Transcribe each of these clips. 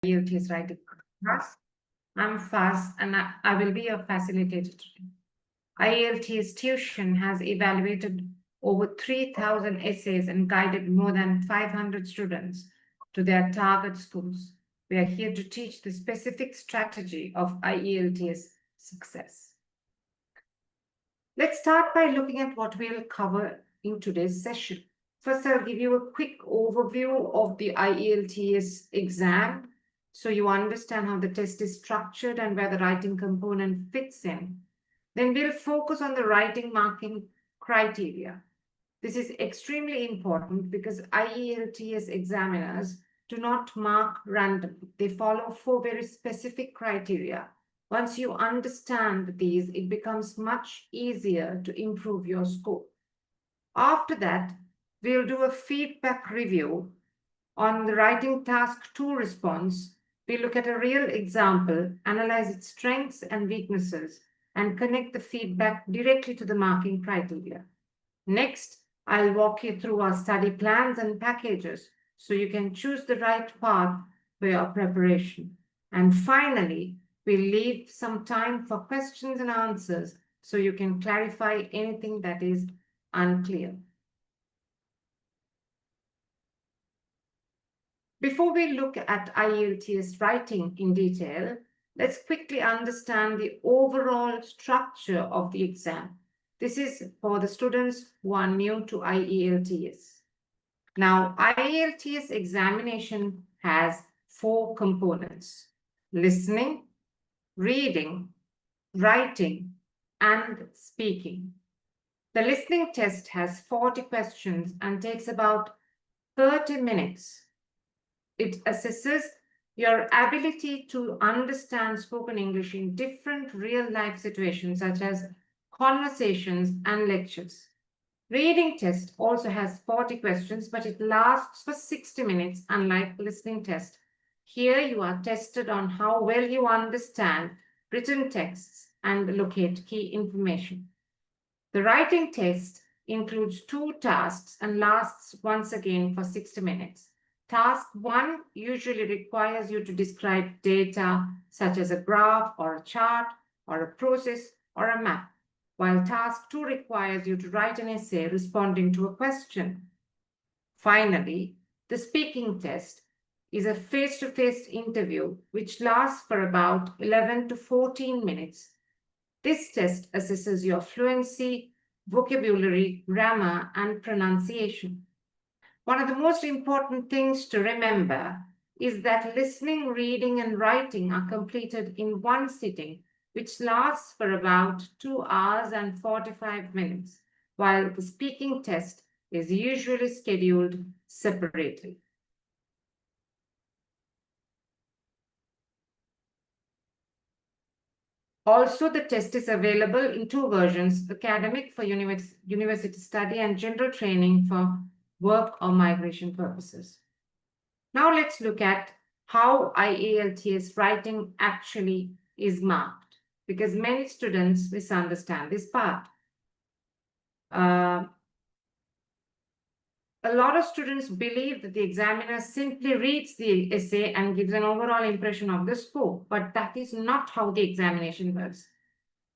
IELTS Writing Task. I'm Faz and I will be your facilitator today. IELTS Tuition has evaluated over 3,000 essays and guided more than 500 students to their target schools. We are here to teach the specific strategy of IELTS success. Let's start by looking at what we'll cover in today's session. First, I'll give you a quick overview of the IELTS exam so you understand how the test is structured and where the writing component fits in. Then we'll focus on the writing marking criteria. This is extremely important because IELTS examiners do not mark randomly. They follow 4 very specific criteria. Once you understand these, it becomes much easier to improve your score. After that, we'll do a feedback review on the writing task 2 response. We look at a real example, analyze its strengths and weaknesses, and connect the feedback directly to the marking criteria. Next, I'll walk you through our study plans and packages so you can choose the right path for your preparation. And finally, we'll leave some time for questions and answers so you can clarify anything that is unclear. Before we look at IELTS writing in detail, let's quickly understand the overall structure of the exam. This is for the students who are new to IELTS. Now, IELTS examination has 4 components: listening, reading, writing, and speaking. The listening test has 40 questions and takes about 30 minutes. It assesses your ability to understand spoken English in different real-life situations, such as conversations and lectures. Reading test also has 40 questions, but it lasts for 60 minutes, unlike listening test. Here you are tested on how well you understand written texts and locate key information. The writing test includes 2 tasks and lasts once again for 60 minutes. Task 1 usually requires you to describe data such as a graph or a chart or a process or a map, while task 2 requires you to write an essay responding to a question. Finally, the speaking test is a face-to-face interview which lasts for about 11 to 14 minutes. This test assesses your fluency, vocabulary, grammar, and pronunciation. One of the most important things to remember is that listening, reading, and writing are completed in one sitting, which lasts for about 2 hours and 45 minutes, while the speaking test is usually scheduled separately. Also, the test is available in 2 versions: academic for university study and general training for work or migration purposes. Now let's look at how IELTS writing actually is marked, because many students misunderstand this part. A lot of students believe that the examiner simply reads the essay and gives an overall impression of the score, but that is not how the examination works.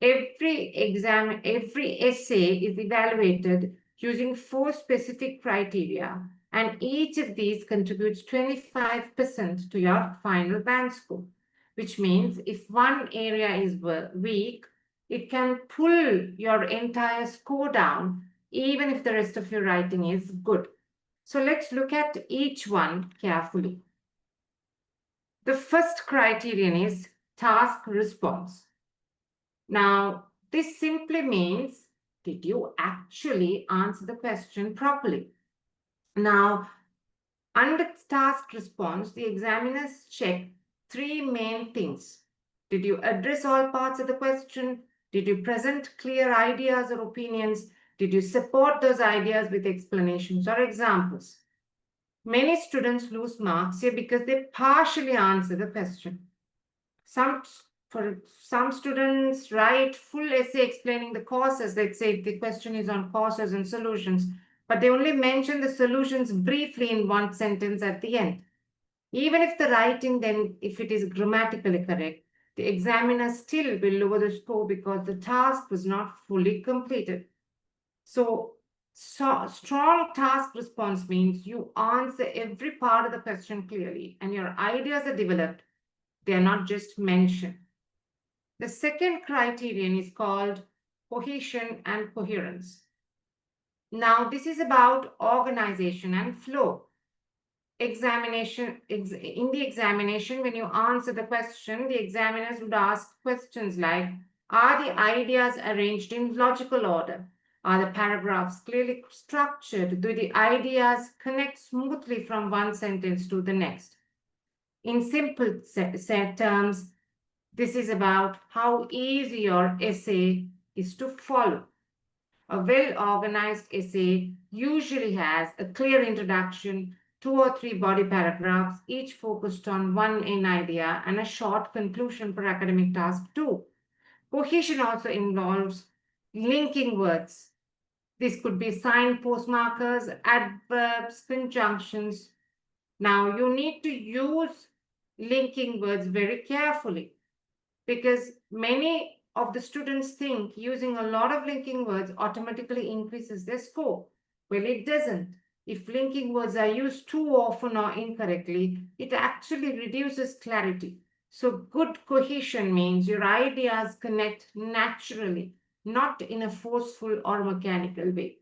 Every essay is evaluated using 4 specific criteria, and each of these contributes 25% to your final band score, which means if one area is weak, it can pull your entire score down, even if the rest of your writing is good. So let's look at each one carefully. The first criterion is task response. Now, this simply means, did you actually answer the question properly? Now, under task response, the examiners check 3 main things. Did you address all parts of the question? Did you present clear ideas or opinions? Did you support those ideas with explanations or examples? Many students lose marks here because they partially answer the question. Some students write full essay explaining the causes. Let's say if the question is on causes and solutions, but they only mention the solutions briefly in one sentence at the end. Even if the writing then, if it is grammatically correct, the examiner still will lower the score because the task was not fully completed. So strong task response means you answer every part of the question clearly and your ideas are developed. They are not just mentioned. The second criterion is called cohesion and coherence. Now, this is about organization and flow. In the examination, when you answer the question, the examiners would ask questions like, are the ideas arranged in logical order? Are the paragraphs clearly structured? Do the ideas connect smoothly from one sentence to the next? In simple terms, this is about how easy your essay is to follow. A well-organized essay usually has a clear introduction, 2 or 3 body paragraphs, each focused on one main idea, and a short conclusion for academic task 2. Cohesion also involves linking words. This could be signpost markers, adverbs, conjunctions. Now, you need to use linking words very carefully because many of the students think using a lot of linking words automatically increases their score. Well, it doesn't. If linking words are used too often or incorrectly, it actually reduces clarity. So good cohesion means your ideas connect naturally, not in a forceful or mechanical way.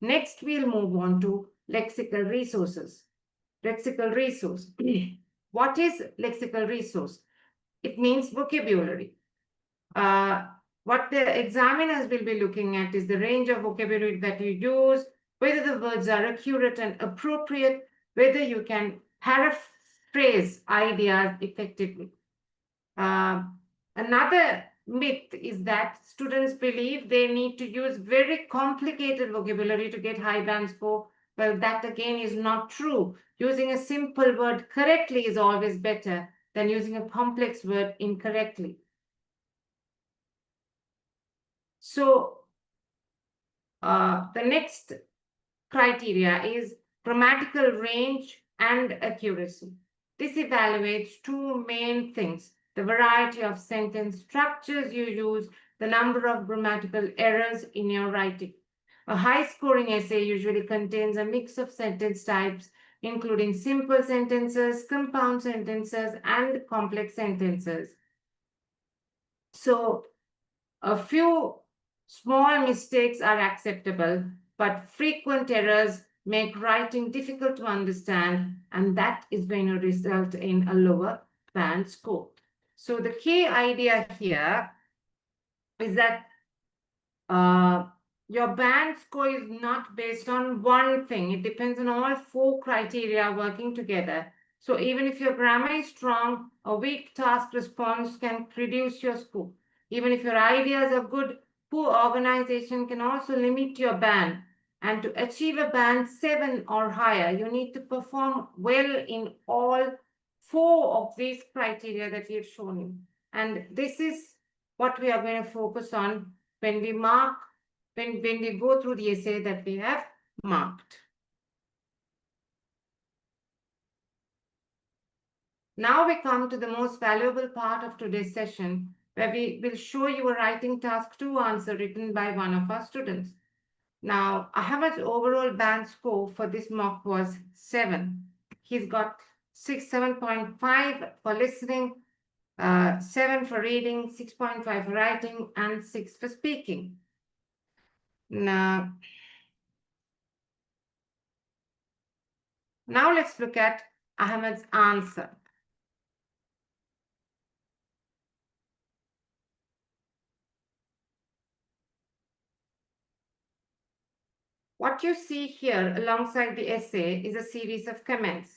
Next, we'll move on to lexical resources. Lexical resource. What is lexical resource? It means vocabulary. Uh, what the examiners will be looking at is the range of vocabulary that you use, whether the words are accurate and appropriate, whether you can paraphrase ideas effectively. Another myth is that students believe they need to use very complicated vocabulary to get high band score. Well, that again is not true. Using a simple word correctly is always better than using a complex word incorrectly. So the next criteria is grammatical range and accuracy. This evaluates 2 main things: the variety of sentence structures you use, the number of grammatical errors in your writing. A high-scoring essay usually contains a mix of sentence types, including simple sentences, compound sentences, and complex sentences. So a few small mistakes are acceptable, but frequent errors make writing difficult to understand, and that is going to result in a lower band score. So the key idea here is that your band score is not based on one thing. It depends on all 4 criteria working together. So even if your grammar is strong, a weak task response can reduce your score. Even if your ideas are good, poor organization can also limit your band. And to achieve a band 7 or higher, you need to perform well in all 4 of these criteria that we have shown you. And this is what we are going to focus on when we mark, when we go through the essay that we have marked. Now we come to the most valuable part of today's session, where we will show you a writing task 2 answer written by one of our students. Now, Ahmed's overall band score for this mock was 7. He's got 7.5 for listening, 7 for reading, 6.5 for writing, and 6 for speaking. Now let's look at Ahmed's answer. What you see here alongside the essay is a series of comments.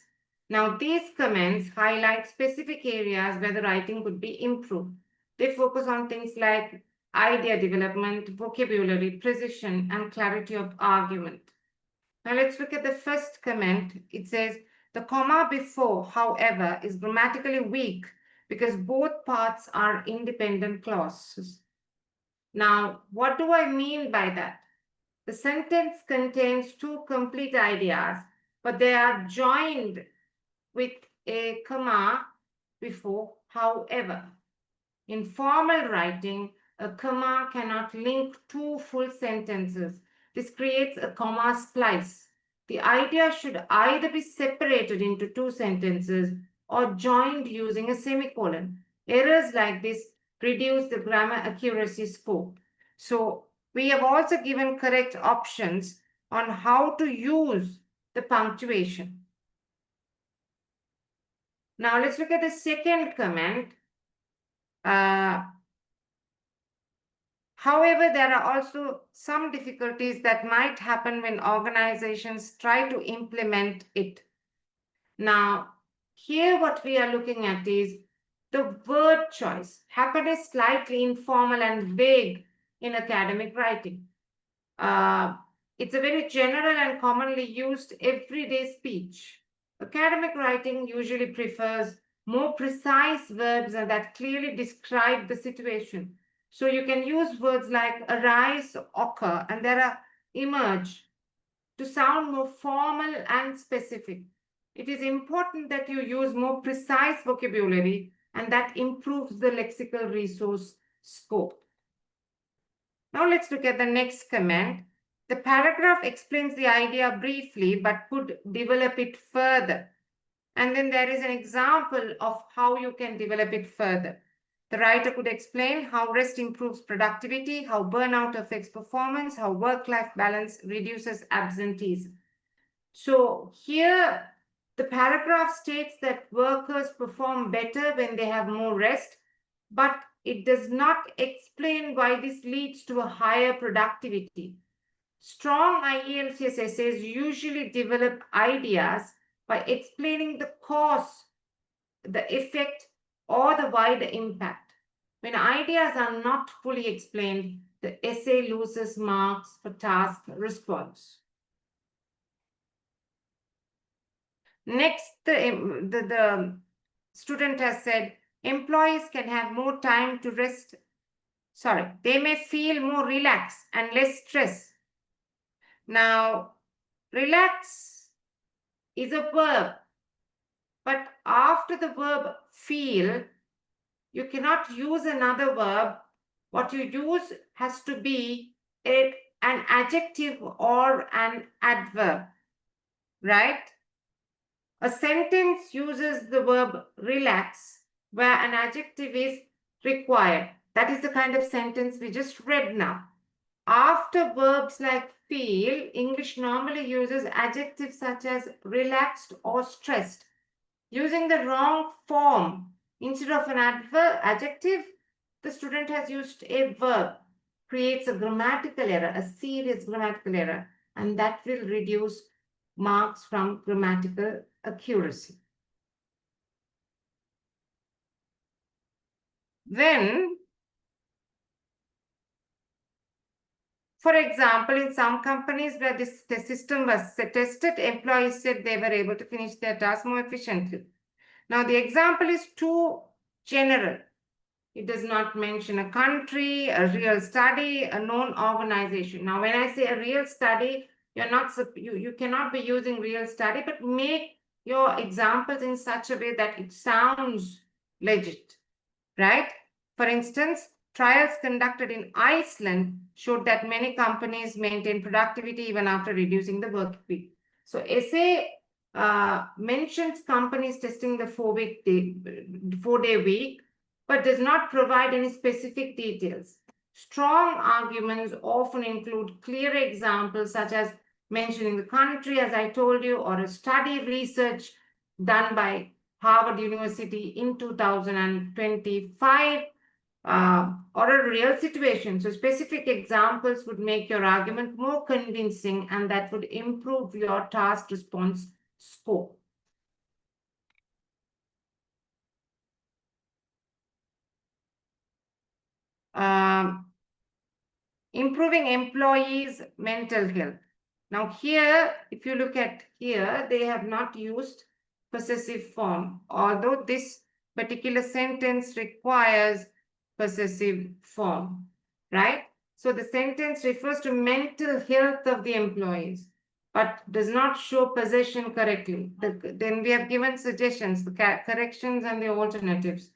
Now, these comments highlight specific areas where the writing could be improved. They focus on things like idea development, vocabulary, precision, and clarity of argument. Now, let's look at the first comment. It says, the comma before, however, is grammatically weak because both parts are independent clauses. Now, what do I mean by that? The sentence contains 2 complete ideas, but they are joined with a comma before however. In formal writing, a comma cannot link two full sentences. This creates a comma splice. The idea should either be separated into two sentences or joined using a semicolon. Errors like this reduce the grammar accuracy score. So we have also given correct options on how to use the punctuation. Now let's look at the second comment. However, there are also some difficulties that might happen when organizations try to implement it. Now, here what we are looking at is the word choice. Happen is slightly informal and vague in academic writing. It's a very general and commonly used everyday speech. Academic writing usually prefers more precise verbs that clearly describe the situation. So you can use words like arise, occur, and there are emerge to sound more formal and specific. It is important that you use more precise vocabulary, and that improves the lexical resource scope. Now let's look at the next comment. The paragraph explains the idea briefly but could develop it further. And then there is an example of how you can develop it further. The writer could explain how rest improves productivity, how burnout affects performance, how work-life balance reduces absenteeism. So here, the paragraph states that workers perform better when they have more rest, but it does not explain why this leads to a higher productivity. Strong IELTS essays usually develop ideas by explaining the cause, the effect, or the wider impact. When ideas are not fully explained, the essay loses marks for task response. Next, the student has said, employees can have more time to rest. Sorry, they may feel more relaxed and less stress. Now, relax is a verb, but after the verb feel, you cannot use another verb. What you use has to be an adjective or an adverb, right? A sentence uses the verb relax where an adjective is required. That is the kind of sentence we just read now. After verbs like feel, English normally uses adjectives such as relaxed or stressed. Using the wrong form instead of an adjective, the student has used a verb, creates a grammatical error, a serious grammatical error, and that will reduce marks from grammatical accuracy. Then, for example, in some companies where the system was tested, employees said they were able to finish their task more efficiently. Now, the example is too general. It does not mention a country, a real study, a known organization. Now, when I say a real study, you cannot be using real study, but make your examples in such a way that it sounds legit, right? For instance, trials conducted in Iceland showed that many companies maintain productivity even after reducing the work week. So essay mentions companies testing the 4-day week, but does not provide any specific details. Strong arguments often include clear examples such as mentioning the country, as I told you, or a study research done by Harvard University in 2025, or a real situation. So specific examples would make your argument more convincing, and that would improve your task response score. Improving employees' mental health. Now here, if you look at here, they have not used possessive form, although this particular sentence requires possessive form, right? So the sentence refers to mental health of the employees, but does not show possession correctly. Then we have given suggestions, the corrections and the alternatives.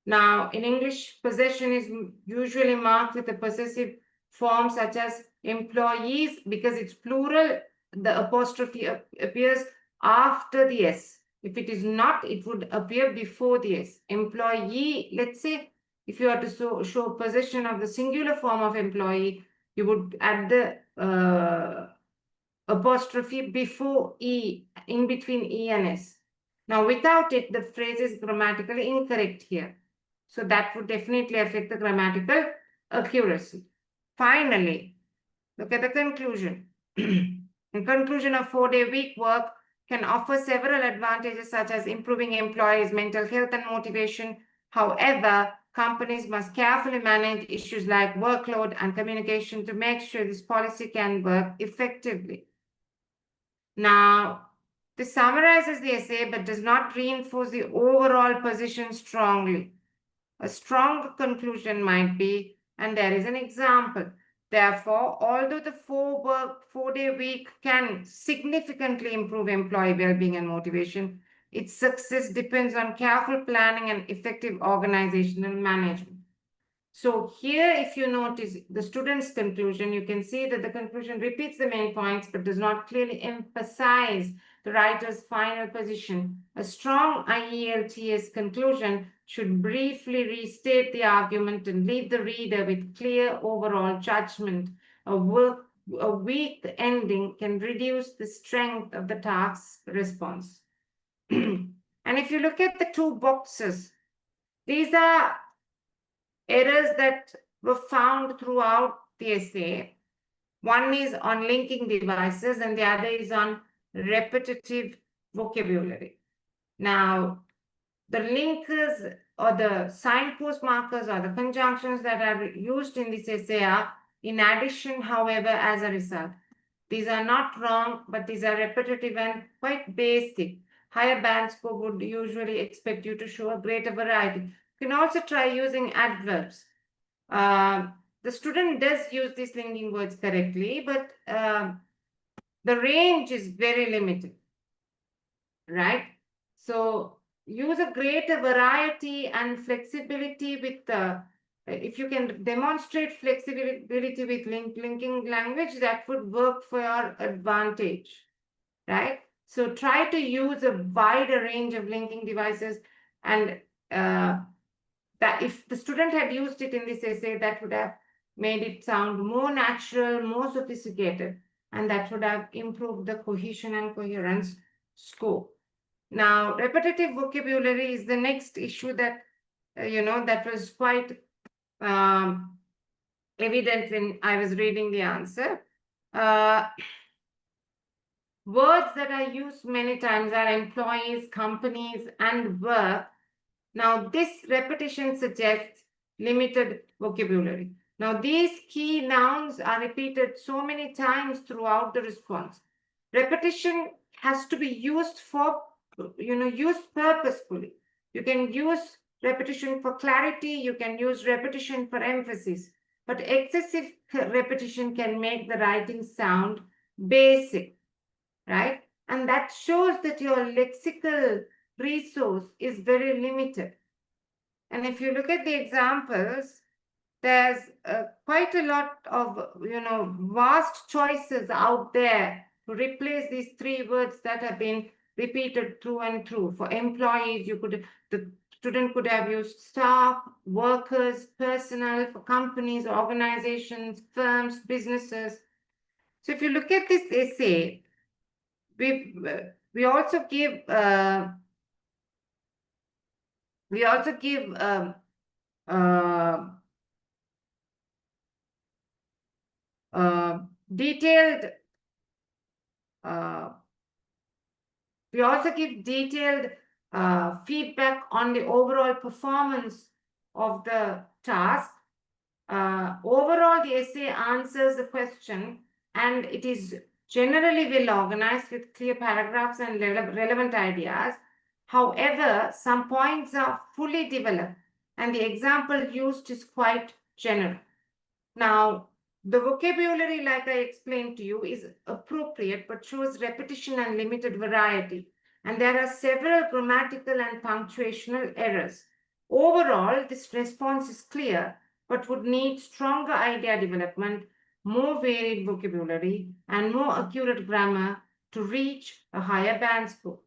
Now, in English, possession is usually marked with a possessive form such as employees. Because it's plural, the apostrophe appears after the S. If it is not, it would appear before the S. Employee, let's say, if you are to show possession of the singular form of employee, you would add the apostrophe before E, in between E and S. Now, without it, the phrase is grammatically incorrect here. So that would definitely affect the grammatical accuracy. Finally, look at the conclusion. In conclusion, a 4-day week work can offer several advantages such as improving employees' mental health and motivation. However, companies must carefully manage issues like workload and communication to make sure this policy can work effectively. Now, this summarizes the essay but does not reinforce the overall position strongly. A strong conclusion might be, and there is an example. Therefore, although the 4-day week can significantly improve employee well-being and motivation, its success depends on careful planning and effective organizational management. So here, if you notice the student's conclusion, you can see that the conclusion repeats the main points but does not clearly emphasize the writer's final position. A strong IELTS conclusion should briefly restate the argument and leave the reader with clear overall judgment. A weak ending can reduce the strength of the task's response. And if you look at the two boxes, these are errors that were found throughout the essay. One is on linking devices and the other is on repetitive vocabulary. Now, the linkers or the signpost markers or the conjunctions that are used in this essay are in addition, however, as a result. These are not wrong, but these are repetitive and quite basic. Higher band score would usually expect you to show a greater variety. You can also try using adverbs. The student does use these linking words correctly, but the range is very limited, right? So use a greater variety and flexibility with if you can demonstrate flexibility with linking language, that would work for your advantage, right? So try to use a wider range of linking devices, and that if the student had used it in this essay, that would have made it sound more natural, more sophisticated, and that would have improved the cohesion and coherence score. Now, repetitive vocabulary is the next issue that, that was quite evident when I was reading the answer. Words that are used many times are employees, companies, and work. Now, this repetition suggests limited vocabulary. Now, these key nouns are repeated so many times throughout the response. Repetition has to be used used purposefully. You can use repetition for clarity, you can use repetition for emphasis, but excessive repetition can make the writing sound basic, right? And that shows that your lexical resource is very limited. And if you look at the examples, there's quite a lot of, vast choices out there to replace these three words that have been repeated through and through. For employees, the student could have used staff, workers, personnel. For companies, organizations, firms, businesses. So if you look at this essay, we also give detailed feedback on the overall performance of the task. Overall, the essay answers the question, and it is generally well organized with clear paragraphs and relevant ideas. However, some points are fully developed, and the example used is quite general. Now, The vocabulary, like I explained to you, is appropriate but shows repetition and limited variety. And there are several grammatical and punctuational errors. Overall, this response is clear but would need stronger idea development, more varied vocabulary, and more accurate grammar to reach a higher band score.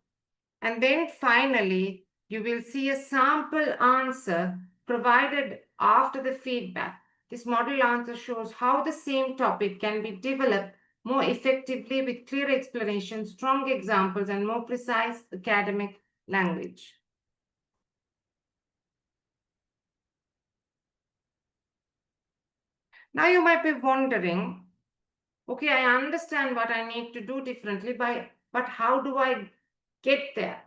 And then finally, you will see a sample answer provided after the feedback. This model answer shows how the same topic can be developed more effectively with clear explanations, strong examples, and more precise academic language. Now you might be wondering, okay, I understand what I need to do differently, but how do I get there?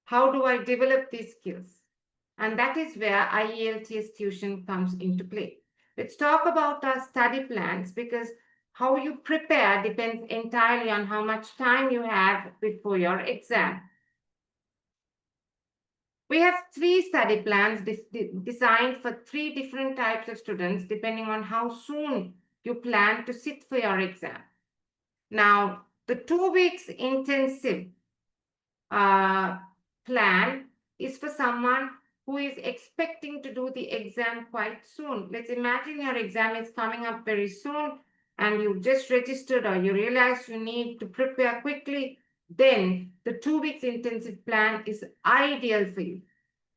How do I develop these skills? And that is where IELTS tuition comes into play. Let's talk about our study plans because how you prepare depends entirely on how much time you have before your exam. We have three study plans designed for three different types of students depending on how soon you plan to sit for your exam. Now, the 2 weeks intensive plan is for someone who is expecting to do the exam quite soon. Let's imagine your exam is coming up very soon and you just registered or you realize you need to prepare quickly. Then the 2 weeks intensive plan is ideal for you.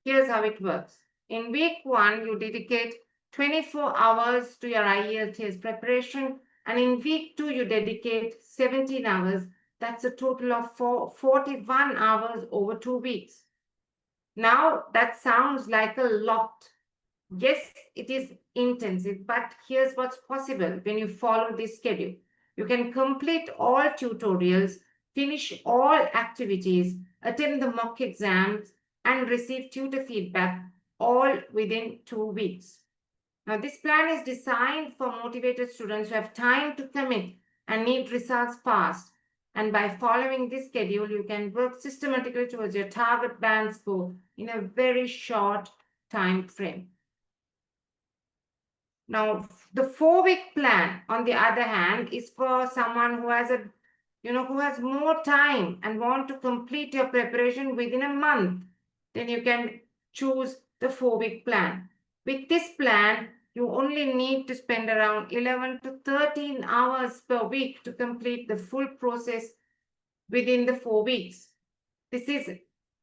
Here's how it works. In week 1, you dedicate 24 hours to your IELTS preparation, and in week 2, you dedicate 17 hours. That's a total of 41 hours over 2 weeks. Now, that sounds like a lot. Yes, it is intensive, but here's what's possible when you follow this schedule. You can complete all tutorials, finish all activities, attend the mock exams, and receive tutor feedback all within 2 weeks. Now, this plan is designed for motivated students who have time to commit and need results fast. And by following this schedule, you can work systematically towards your target band score in a very short time frame. Now, the 4 week plan, on the other hand, is for someone who has who has more time and want to complete your preparation within a month. Then you can choose the 4 week plan. With this plan, you only need to spend around 11 to 13 hours per week to complete the full process within the 4 weeks. This is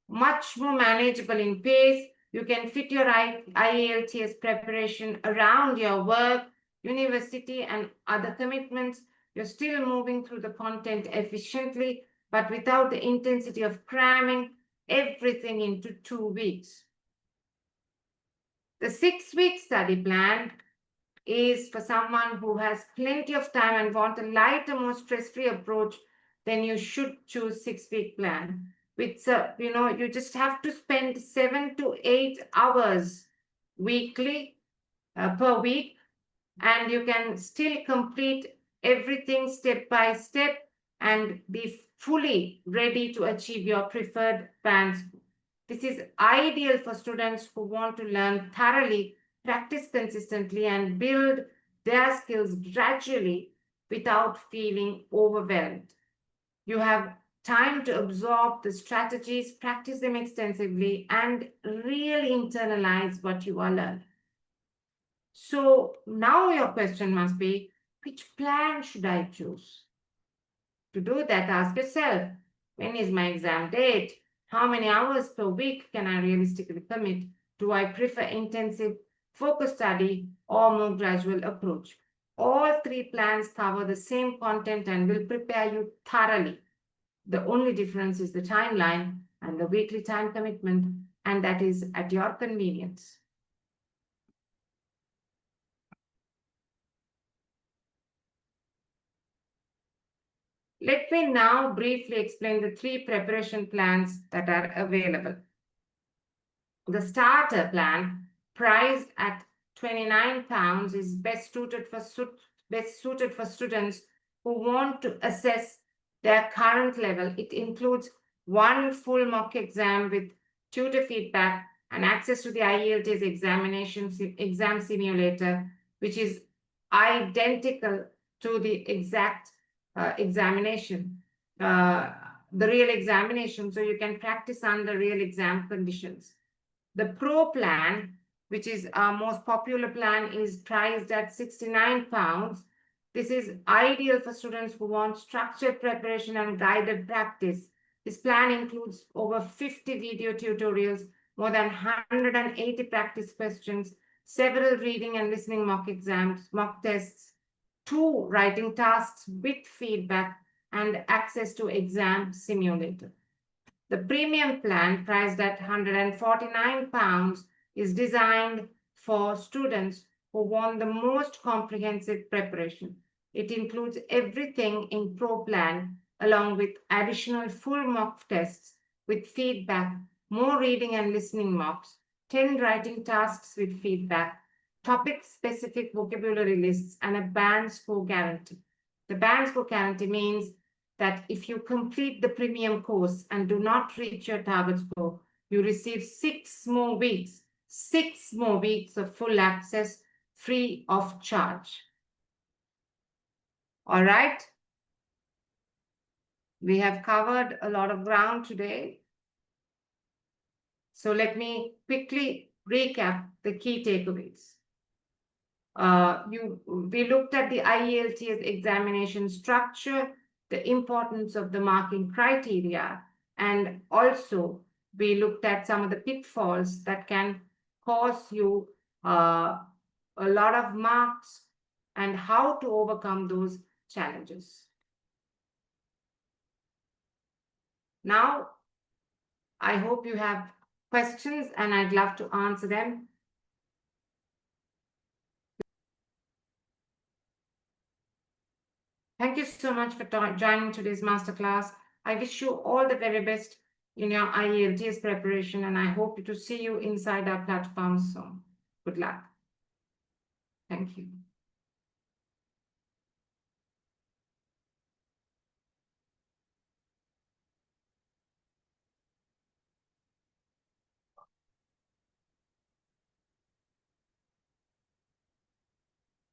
much more manageable in pace. You can fit your IELTS preparation around your work, university, and other commitments. You're still moving through the content efficiently, but without the intensity of cramming everything into 2 weeks. The 6 week study plan is for someone who has plenty of time and want a lighter, more stress-free approach. Then you should choose 6 week plan. With you just have to spend 7 to 8 hours weekly per week, and you can still complete everything step by step and be fully ready to achieve your preferred band. This is ideal for students who want to learn thoroughly, practice consistently, and build their skills gradually without feeling overwhelmed. You have time to absorb the strategies, practice them extensively, and really internalize what you are learning. So now your question must be, which plan should I choose? To do that, ask yourself, when is my exam date? How many hours per week can I realistically commit? Do I prefer intensive focus study or more gradual approach? All three plans cover the same content and will prepare you thoroughly. The only difference is the timeline and the weekly time commitment, and that is at your convenience. Let me now briefly explain the three preparation plans that are available. The starter plan, priced at £29, is best suited for students who want to assess their current level. It includes one full mock exam with tutor feedback and access to the IELTS exam simulator, which is identical to the exact examination, the real examination, so you can practice under real exam conditions. The Pro plan, which is our most popular plan, is priced at £69. This is ideal for students who want structured preparation and guided practice. This plan includes over 50 video tutorials, more than 180 practice questions, several reading and listening mock exams, mock tests, 2 writing tasks with feedback, and access to exam simulator. The premium plan, priced at £149, is designed for students who want the most comprehensive preparation. It includes everything in Pro plan, along with additional full mock tests with feedback, more reading and listening mocks, 10 writing tasks with feedback, topic-specific vocabulary lists, and a band score guarantee. The band score guarantee means that if you complete the premium course and do not reach your target score, you receive 6 more weeks of full access free of charge. All right. We have covered a lot of ground today. So let me quickly recap the key takeaways. We looked at the IELTS examination structure, the importance of the marking criteria, and also we looked at some of the pitfalls that can cause you a lot of marks and how to overcome those challenges. Now, I hope you have questions and I'd love to answer them. Thank you so much for joining today's masterclass. I wish you all the very best in your IELTS preparation, and I hope to see you inside our platform soon. Good luck. Thank you.